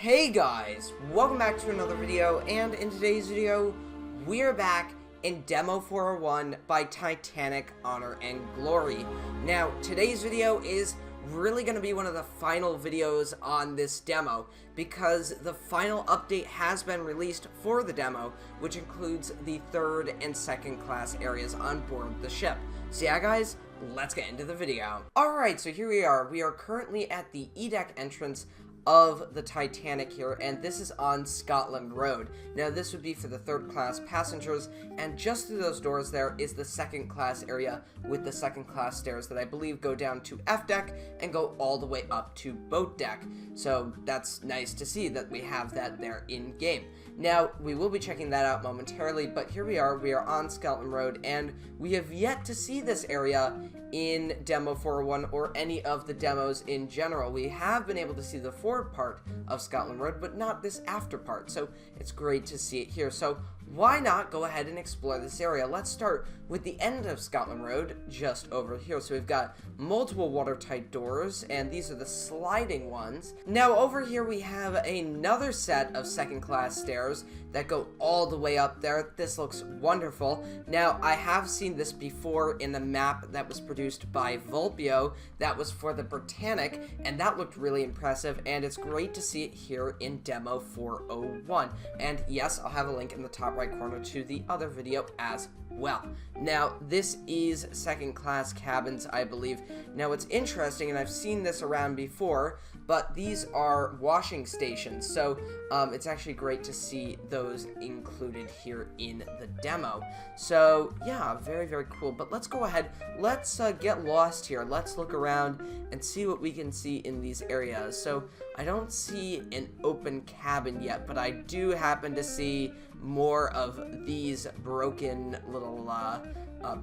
Hey guys, welcome back to another video, and in today's video, we're back in Demo 401 by Titanic, Honor and Glory. Now, today's video is really going to be one of the final videos on this demo, because the final update has been released for the demo, which includes the third and second class areas on board the ship. So yeah guys, let's get into the video. Alright, so here we are currently at the E-deck entrance of the Titanic here, and this is on Scotland Road. Now this would be for the third class passengers, and just through those doors there is the second class area with the second class stairs that I believe go down to F deck and go all the way up to boat deck. So that's nice to see that we have that there in game. Now we will be checking that out momentarily, but here we are on Scotland Road, and we have yet to see this area in Demo 401 or any of the demos in general. We have been able to see the forward part of Scotland Road, but not this after part, so it's great to see it here. So why not go ahead and explore this area? Let's start with the end of Scotland Road, just over here. So we've got multiple watertight doors, and these are the sliding ones. Now over here we have another set of second class stairs that go all the way up there. This looks wonderful. Now I have seen this before in the map that was produced by Vulpio that was for the Titanic, and that looked really impressive, and it's great to see it here in Demo 401. And yes, I'll have a link in the top right corner to the other video as well. Now this is second class cabins, I believe. Now it's interesting, and I've seen this around before, but these are washing stations, so it's actually great to see those included here in the demo. So yeah, very, very cool. But let's go ahead, let's get lost here. Let's look around and see what we can see in these areas. So I don't see an open cabin yet, but I do happen to see more of these broken little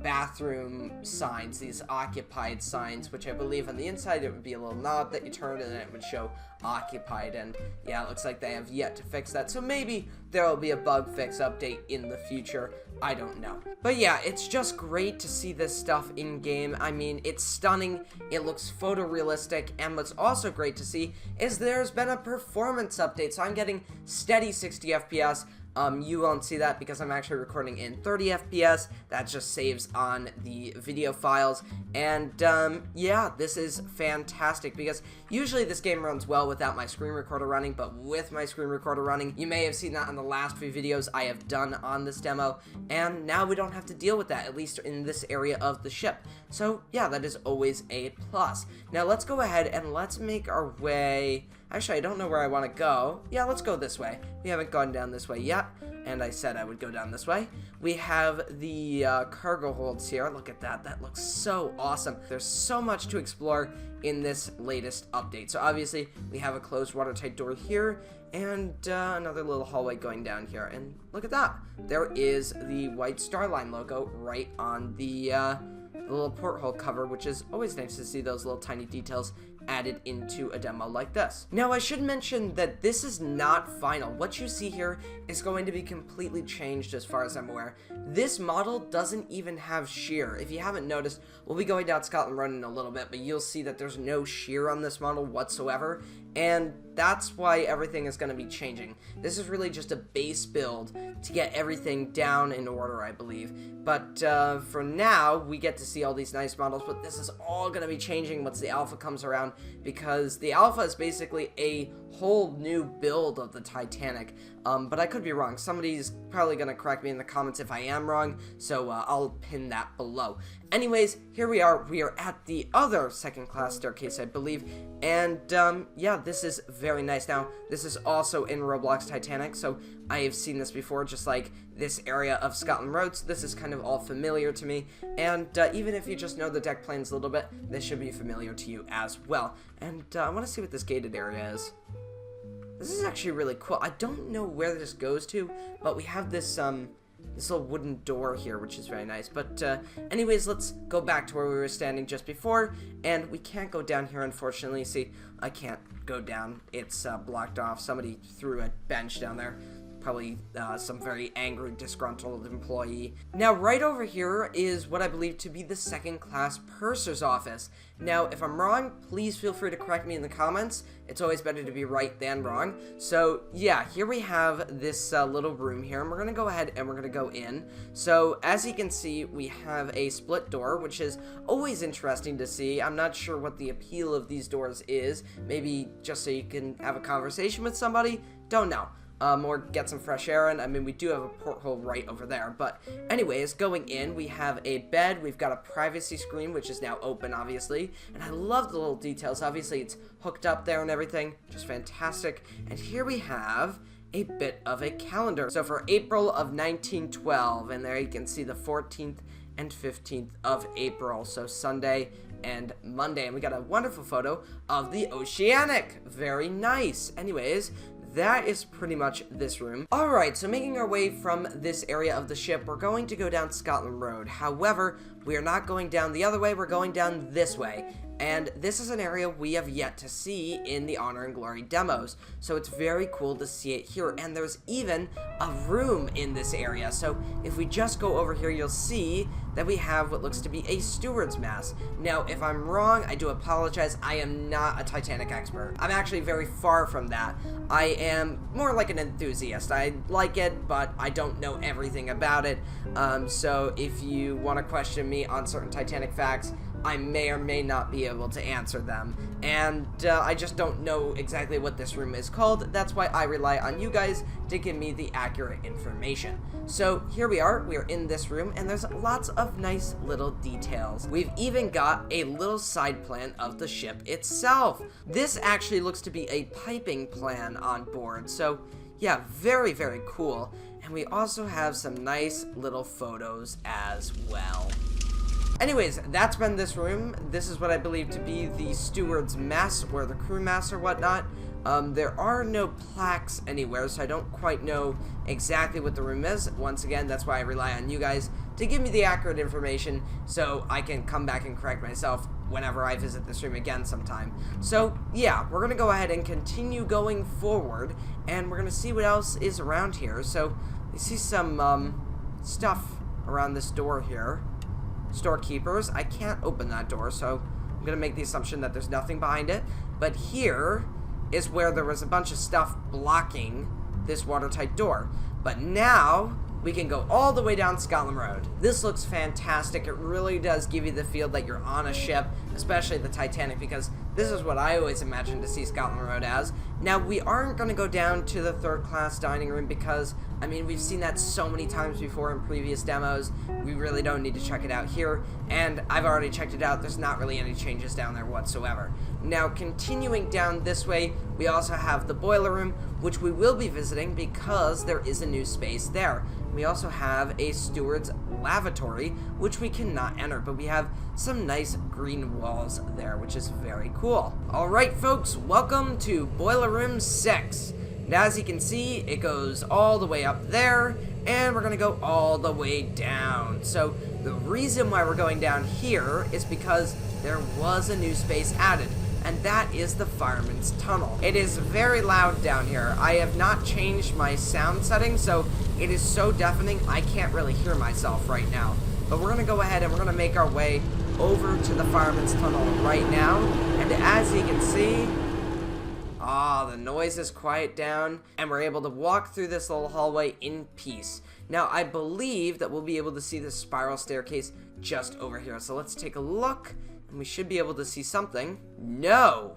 bathroom signs, these occupied signs, which I believe on the inside it would be a little knob that you turn and then it would show occupied, and yeah, it looks like they have yet to fix that, so maybe there will be a bug fix update in the future. I don't know. But yeah, it's just great to see this stuff in game. I mean, it's stunning, it looks photorealistic, and what's also great to see is there's been a performance update, so I'm getting steady 60 FPS. You won't see that because I'm actually recording in 30 FPS. That just saves on the video files. And yeah, this is fantastic because usually this game runs well without my screen recorder running, but with my screen recorder running, you may have seen that on the last few videos I have done on this demo, and now we don't have to deal with that, at least in this area of the ship. So yeah, that is always a plus. Now let's go ahead and let's make our way. Actually, I don't know where I want to go. Yeah, let's go this way. We haven't gone down this way yet, and I said I would go down this way. We have the cargo holds here. Look at that. That looks so awesome. There's so much to explore in this latest update. So obviously, we have a closed watertight door here, and another little hallway going down here. And look at that. There is the white Star Line logo right on the little porthole cover, which is always nice to see those little tiny details added into a demo like this. Now I should mention that this is not final. What you see here is going to be completely changed as far as I'm aware. This model doesn't even have shear. If you haven't noticed, we'll be going down Scotland Road in a little bit, but you'll see that there's no shear on this model whatsoever, and that's why everything is going to be changing. This is really just a base build to get everything down in order, I believe. But for now, we get to see all these nice models, but this is all going to be changing once the alpha comes around, because the alpha is basically a whole new build of the Titanic. But I could be wrong. Somebody's probably going to correct me in the comments if I am wrong, so I'll pin that below. Anyways, here we are. We are at the other second class staircase, I believe, and yeah, this is very nice. Now, this is also in Roblox Titanic, so I have seen this before, just like this area of Scotland Road, so this is kind of all familiar to me, and even if you just know the deck plans a little bit, this should be familiar to you as well. And I want to see what this gated area is. This is actually really cool. I don't know where this goes to, but we have this this little wooden door here, which is very nice. But anyways, let's go back to where we were standing just before, and we can't go down here, unfortunately. See, I can't go down. It's blocked off. Somebody threw a bench down there. Probably some very angry, disgruntled employee. Now, right over here is what I believe to be the second-class purser's office. Now, if I'm wrong, please feel free to correct me in the comments. It's always better to be right than wrong. So, yeah, here we have this little room here, and we're going to go ahead and we're going to go in. So, as you can see, we have a split door, which is always interesting to see. I'm not sure what the appeal of these doors is. Maybe just so you can have a conversation with somebody? Don't know. Or get some fresh air in. I mean, we do have a porthole right over there. But anyways, going in, we have a bed. We've got a privacy screen, which is now open, obviously. And I love the little details. Obviously, it's hooked up there and everything. Just fantastic. And here we have a bit of a calendar. So for April of 1912, and there you can see the 14th and 15th of April. So Sunday and Monday. And we got a wonderful photo of the Oceanic. Very nice. Anyways, that is pretty much this room. Alright, so making our way from this area of the ship, we're going to go down Scotland Road. However, we are not going down the other way, we're going down this way. And this is an area we have yet to see in the Honor and Glory demos. So it's very cool to see it here. And there's even a room in this area. So if we just go over here, you'll see that we have what looks to be a steward's mast. Now, if I'm wrong, I do apologize. I am not a Titanic expert. I'm actually very far from that. I am more like an enthusiast. I like it, but I don't know everything about it. So if you want to question me on certain Titanic facts, I may or may not be able to answer them, and I just don't know exactly what this room is called. That's why I rely on you guys to give me the accurate information. So here we are in this room, and there's lots of nice little details. We've even got a little side plan of the ship itself. This actually looks to be a piping plan on board, so yeah, very, very cool. And we also have some nice little photos as well. Anyways, that's been this room. This is what I believe to be the steward's mess, or the crew mess or whatnot. There are no plaques anywhere, so I don't quite know exactly what the room is. Once again, that's why I rely on you guys to give me the accurate information so I can come back and correct myself whenever I visit this room again sometime. So, yeah, we're going to go ahead and continue going forward, and we're going to see what else is around here. So, we see some stuff around this door here. Storekeepers. I can't open that door, so I'm gonna make the assumption that there's nothing behind it. But here is where there was a bunch of stuff blocking this watertight door. But now we can go all the way down Scotland Road. This looks fantastic. It really does give you the feel that you're on a ship, especially the Titanic, because this is what I always imagined to see Scotland Road as. Now, we aren't going to go down to the third-class dining room because, I mean, we've seen that so many times before in previous demos. We really don't need to check it out here, and I've already checked it out. There's not really any changes down there whatsoever. Now, continuing down this way, we also have the boiler room, which we will be visiting because there is a new space there. We also have a steward's lavatory, which we cannot enter, but we have some nice green walls there, which is very cool. Alright folks, welcome to Boiler Room 6. Now as you can see, it goes all the way up there, and we're going to go all the way down. So the reason why we're going down here is because there was a new space added, and that is the fireman's tunnel. It is very loud down here. I have not changed my sound settings, so it is so deafening I can't really hear myself right now. But we're going to go ahead and we're going to make our way over to the fireman's tunnel right now. And as you can see, the noise is quiet down, and we're able to walk through this little hallway in peace. Now, I believe that we'll be able to see the spiral staircase just over here. So let's take a look, and we should be able to see something. No!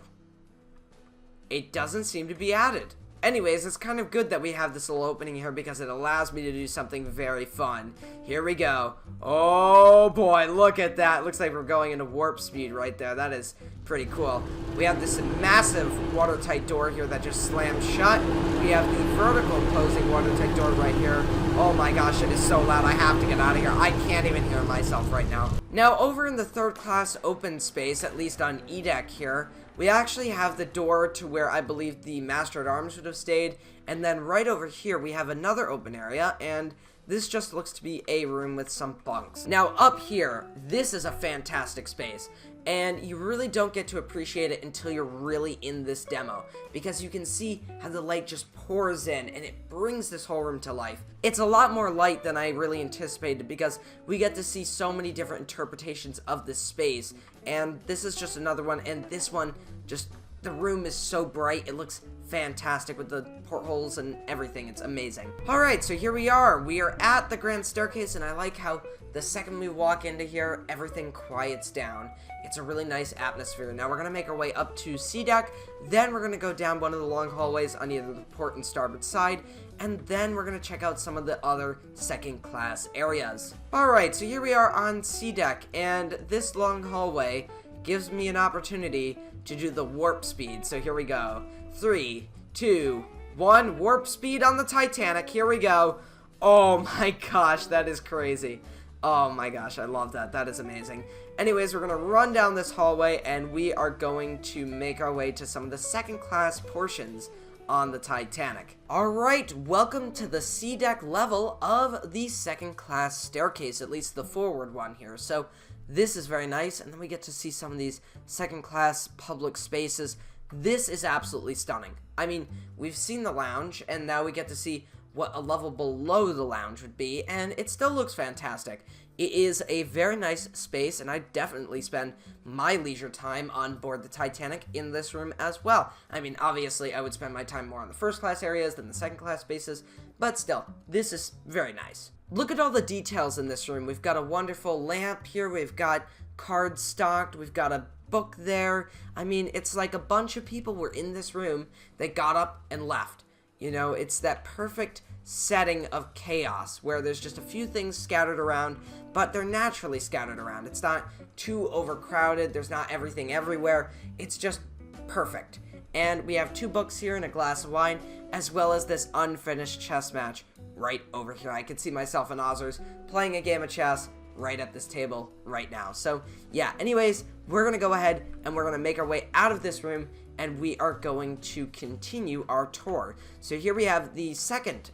It doesn't seem to be added. Anyways, it's kind of good that we have this little opening here because it allows me to do something very fun. Here we go. Oh boy, look at that. Looks like we're going into warp speed right there. That is pretty cool. We have this massive watertight door here that just slams shut. We have the vertical closing watertight door right here. Oh my gosh, it is so loud. I have to get out of here. I can't even hear myself right now. Now, over in the third class open space, at least on E deck here, we actually have the door to where I believe the Master-at-Arms would have stayed, and then right over here we have another open area, and this just looks to be a room with some bunks. Now up here, this is a fantastic space. and you really don't get to appreciate it until you're really in this demo, because you can see how the light just pours in and it brings this whole room to life. It's a lot more light than I really anticipated, because we get to see so many different interpretations of this space, and this is just another one, and this one, just, the room is so bright, it looks fantastic with the portholes and everything. It's amazing. Alright, so here we are at the grand staircase, and I like how the second we walk into here, everything quiets down. It's a really nice atmosphere. Now we're gonna make our way up to C deck, then we're gonna go down one of the long hallways on either the port and starboard side, and then we're gonna check out some of the other second class areas. Alright, so here we are on C deck, and this long hallway gives me an opportunity to do the warp speed. So here we go. 3, 2, 1, warp speed on the Titanic. Here we go. Oh my gosh, that is crazy. Oh my gosh, I love that. That is amazing. Anyways, we're going to run down this hallway, and we are going to make our way to some of the second class portions on the Titanic. Alright, welcome to the C deck level of the second class staircase, at least the forward one here. So this is very nice, and then we get to see some of these second class public spaces. This is absolutely stunning. I mean, we've seen the lounge, and now we get to see what a level below the lounge would be, and it still looks fantastic. It is a very nice space, and I definitely spend my leisure time on board the Titanic in this room as well. I mean, obviously, I would spend my time more on the first class areas than the second class spaces, but still, this is very nice. Look at all the details in this room. We've got a wonderful lamp here, we've got cards stocked, we've got a book there. I mean, it's like a bunch of people were in this room, they got up and left. You know, it's that perfect setting of chaos where there's just a few things scattered around, but they're naturally scattered around. It's not too overcrowded, there's not everything everywhere, it's just perfect. And we have 2 books here and a glass of wine, as well as this unfinished chess match right over here. I could see myself and Ozers playing a game of chess right at this table right now. So yeah, anyways, we're gonna go ahead and we're gonna make our way out of this room, and we are going to continue our tour. So here we have the second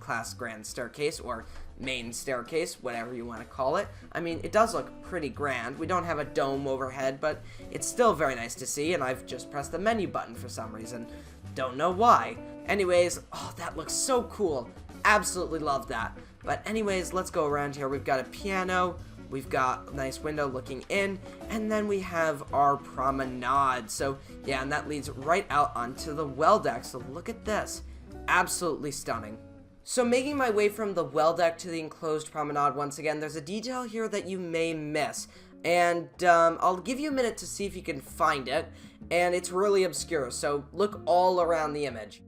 class grand staircase, or main staircase, whatever you want to call it. I mean, it does look pretty grand. We don't have a dome overhead, but it's still very nice to see, and I've just pressed the menu button for some reason. Don't know why. Anyways, oh, that looks so cool. Absolutely love that. But anyways, let's go around here. We've got a piano, we've got a nice window looking in, and then we have our promenade. So yeah, and that leads right out onto the well deck. So look at this. Absolutely stunning. So making my way from the well deck to the enclosed promenade once again, there's a detail here that you may miss. And I'll give you a minute to see if you can find it. And it's really obscure, so look all around the image.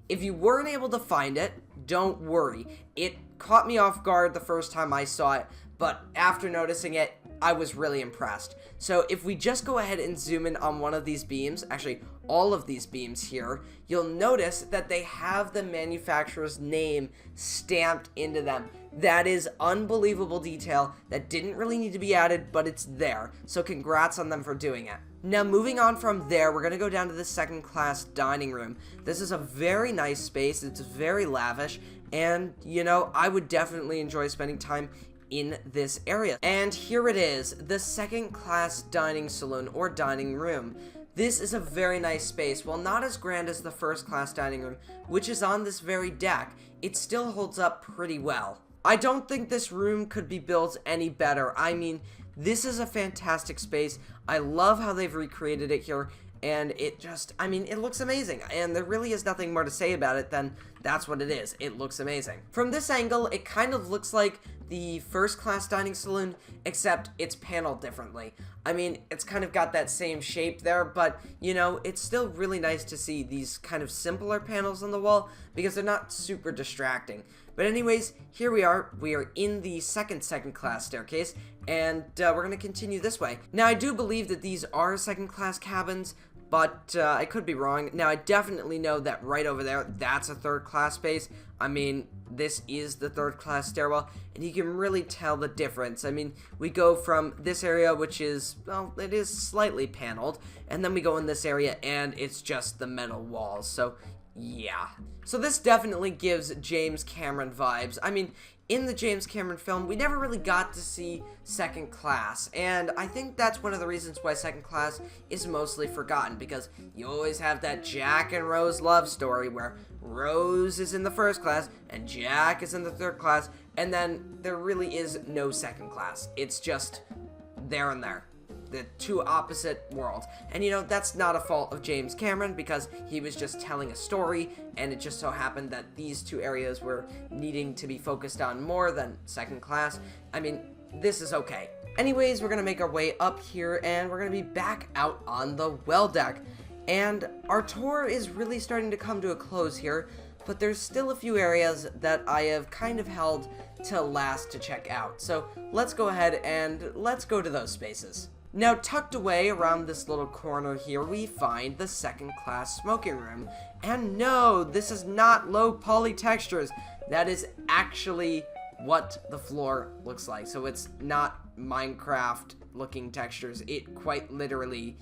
If you weren't able to find it, don't worry. It caught me off guard the first time I saw it, but after noticing it, I was really impressed. So if we just go ahead and zoom in on one of these beams, actually all of these beams here, you'll notice that they have the manufacturer's name stamped into them. That is unbelievable detail that didn't really need to be added, but it's there. So congrats on them for doing it. Now moving on from there, we're going to go down to the second class dining room. This is a very nice space, it's very lavish, and you know, I would definitely enjoy spending time in this area. And here it is, the second class dining saloon or dining room. This is a very nice space. While not as grand as the first class dining room, which is on this very deck, it still holds up pretty well. I don't think this room could be built any better. I mean, this is a fantastic space. I love how they've recreated it here, and it just, I mean, it looks amazing, and there really is nothing more to say about it than that's what it is. It looks amazing. From this angle, it kind of looks like the first class dining saloon, except it's paneled differently. I mean, it's kind of got that same shape there, but, you know, it's still really nice to see these kind of simpler panels on the wall, because they're not super distracting. But anyways, here we are in the second class staircase, and we're going to continue this way. Now, I do believe that these are second class cabins, but I could be wrong. Now, I definitely know that right over there, that's a third class space. I mean, this is the third class stairwell, and you can really tell the difference. I mean, we go from this area, which is, well, it is slightly paneled, and then we go in this area, and it's just the metal walls, so yeah. So this definitely gives James Cameron vibes. I mean, in the James Cameron film, we never really got to see second class, and I think that's one of the reasons why second class is mostly forgotten, because you always have that Jack and Rose love story where Rose is in the first class and Jack is in the third class, and then there really is no second class. It's just there and there. The two opposite worlds. And you know, that's not a fault of James Cameron, because he was just telling a story, and it just so happened that these two areas were needing to be focused on more than second class. I mean, this is okay. Anyways, we're gonna make our way up here, and we're gonna be back out on the well deck. And our tour is really starting to come to a close here, but there's still a few areas that I have kind of held to last to check out. So let's go ahead and let's go to those spaces. Now, tucked away around this little corner here, we find the second class smoking room. And no, this is not low poly textures. That is actually what the floor looks like. So it's not Minecraft looking textures. It quite literally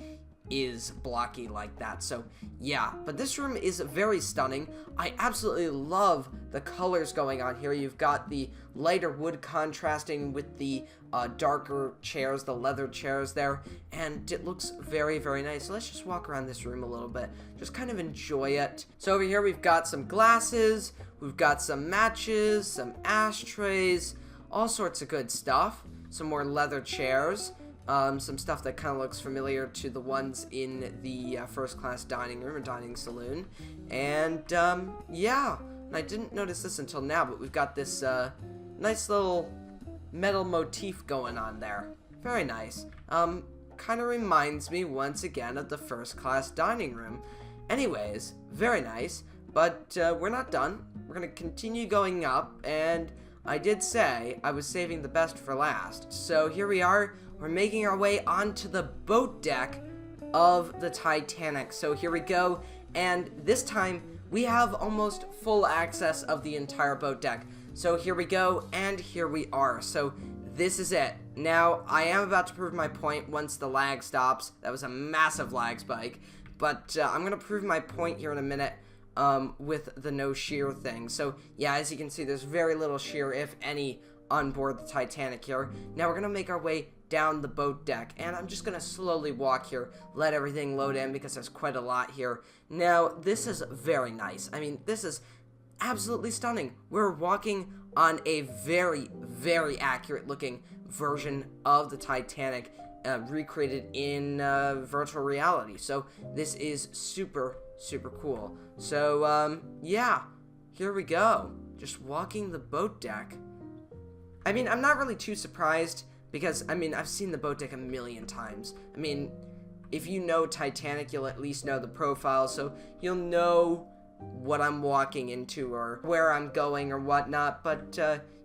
is blocky like that. So yeah, but this room is very stunning. I absolutely love the colors going on here. You've got the lighter wood contrasting with the darker chairs, the leather chairs there, and it looks very, very nice. So let's just walk around this room a little bit, just kind of enjoy it. So over here we've got some glasses, we've got some matches, some ashtrays, all sorts of good stuff. Some more leather chairs. Some stuff that kind of looks familiar to the ones in the first class dining room or dining saloon. And yeah, and I didn't notice this until now, but we've got this nice little metal motif going on there. Very nice. Kind of reminds me once again of the first class dining room. Anyways, very nice, but we're not done. We're gonna continue going up, and I did say I was saving the best for last. So here we are. We're making our way onto the boat deck of the Titanic. So here we go, and this time we have almost full access of the entire boat deck. So here we go, and here we are. So this is it. Now, I am about to prove my point once the lag stops. That was a massive lag spike, but I'm going to prove my point here in a minute with the no shear thing. So yeah, as you can see, there's very little shear, if any, on board the Titanic here. Now we're going to make our way down the boat deck, and I'm just gonna slowly walk here, let everything load in, because there's quite a lot here. Now, this is very nice. I mean, this is absolutely stunning. We're walking on a very, very accurate looking version of the Titanic, recreated in virtual reality. So this is super, super cool. So yeah, here we go, just walking the boat deck. I mean, I'm not really too surprised, because, I mean, I've seen the boat deck a million times. I mean, if you know Titanic, you'll at least know the profile, so you'll know what I'm walking into or where I'm going or whatnot, but,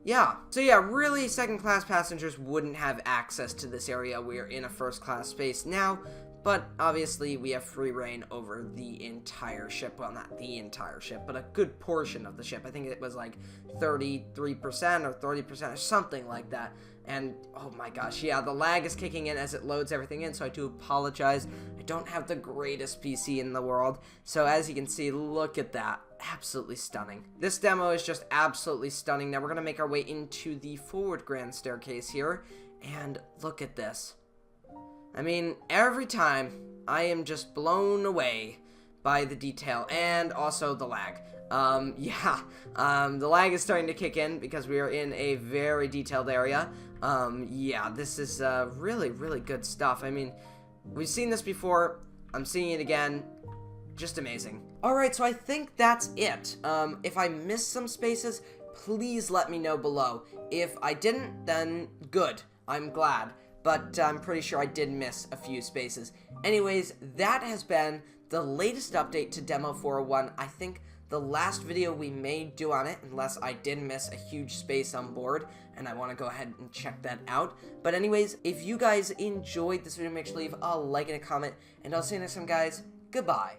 yeah. So yeah, really, second-class passengers wouldn't have access to this area. We're in a first-class space now, but obviously we have free reign over the entire ship. Well, not the entire ship, but a good portion of the ship. I think it was like 33% or 30% or something like that. And oh my gosh, yeah, the lag is kicking in as it loads everything in, so I do apologize. I don't have the greatest PC in the world. So as you can see, look at that. Absolutely stunning. This demo is just absolutely stunning. Now we're going to make our way into the forward grand staircase here, and look at this. I mean, every time I am just blown away by the detail and also the lag. Yeah, the lag is starting to kick in because we are in a very detailed area. Yeah, this is really, really good stuff. I mean, we've seen this before. I'm seeing it again. Just amazing. Alright, so I think that's it. If I missed some spaces, please let me know below. If I didn't, then good. I'm glad. But I'm pretty sure I did miss a few spaces. Anyways, that has been the latest update to Demo 401. I think the last video we may do on it, unless I did miss a huge space on board, and I want to go ahead and check that out. But anyways, if you guys enjoyed this video, make sure to leave a like and a comment, and I'll see you next time, guys. Goodbye.